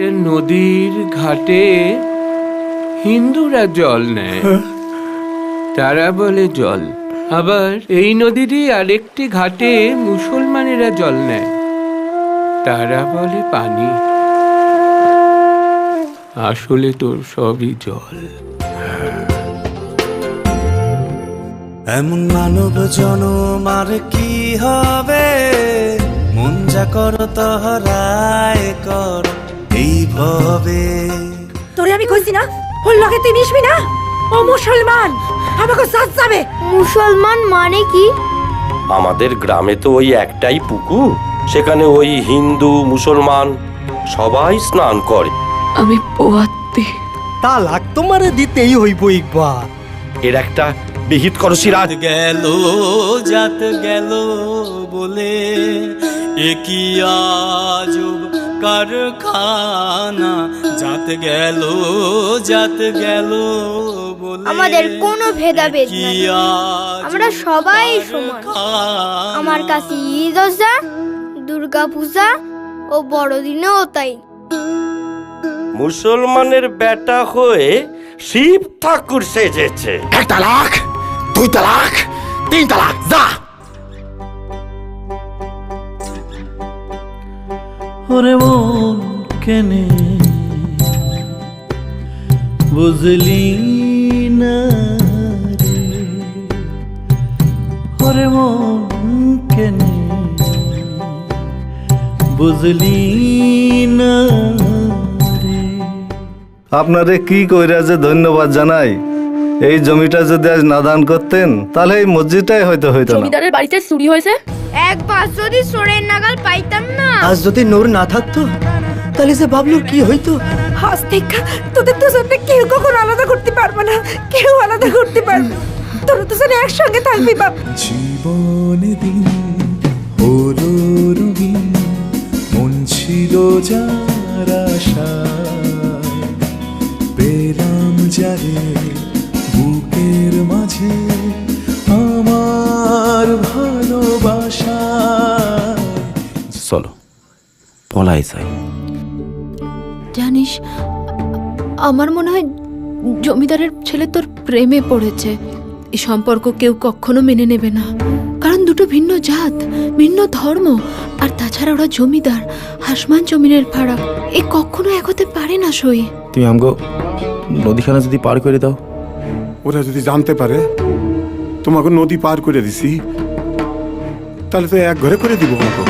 একটা নদীর ঘাটে হিন্দুরা জল নেয়, তারা বলে জল। আবার এই নদীরই আরেকটি ঘাটে মুসলমানেরা জল নেয়, তারা বলে পানি। আসলে তোর সবই জল। এমন মানব জনম আর কি হবে, মন যা কর তহরায় কর এইভাবে। তোরে আমি কইছি না ওর লগে তুই মিশবি না, ও মুসলমান, আমাকে সাথ যাবে। মুসলমান মানে কি? আমাদের গ্রামে তো ওই একটাই পুকুর, সেখানে ওই হিন্দু মুসলমান সবাই স্নান করে। আমি পোয়াত্তি। তালাক তোমারে দিতেই হইব একবার। এর একটা বিহিত করো সিরাজ। গেল জাত গেল বলে একই আজব কারখানা, জাত গেল বলে আমাদের কোনো ভেদাভেদ নাই, আমরা সবাই সমান। আমার কাছে ঈদ ওজা, দুর্গা পূজা ও বড়দিনেও তাই। মুসলমানের বেটা হয়ে শিব ঠাকুর সেজেছে। 1 তালাক, 2 তালাক, 3 তালাক, যা। ওরে মন কেনে বুঝলি না রে, ওরে মন কেনে বুঝলি না রে। আপনারে কি কইরা যে ধন্যবাদ জানাই। এই জমিটা যদি আজ না দান করতেন তাহলে এই মসজিদটাই হয়তো হইতো না। জমিদারের বাড়িতে চুরি হয়েছে, একবার যদি সোরের নাগাল পাইতাম না। আজ যদি নূর না থাকতো তাহলে যে বাবলুর কি হইতো। আজ থেকে তোদের দুজনকে কেউ কখনো আলাদা করতে পারবে না, কেউ আলাদা করতে পারবে। তোরা দুজনে একসঙ্গে থাকবি বাপ। জীবনে দিন হলো রঙিন, মন ছিল যার আশায়, পেলাম যারে বুকের মাঝে আমার ভালোবাসা। চলো পলাই যাই। জানিস আমার মনে হয় জমিদারের ছেলে তোর প্রেমে পড়েছে। এই সম্পর্ক কেউ কখনো মেনে নেবে না, কারণ দুটো ভিন্ন জাত, ভিন্ন ধর্ম, আর তাছাড়া ওরা জমিদার, আসমান জমিনের ফারাক, এ কখনো এক হতে পারে না। সই তুমি আমগো নদীখানা যদি পার করে দাও। ওরা যদি জানতে পারে তোমাকে নদী পার করে দিছি, তাহলে তো এক ঘরে করে দিব আমাকে।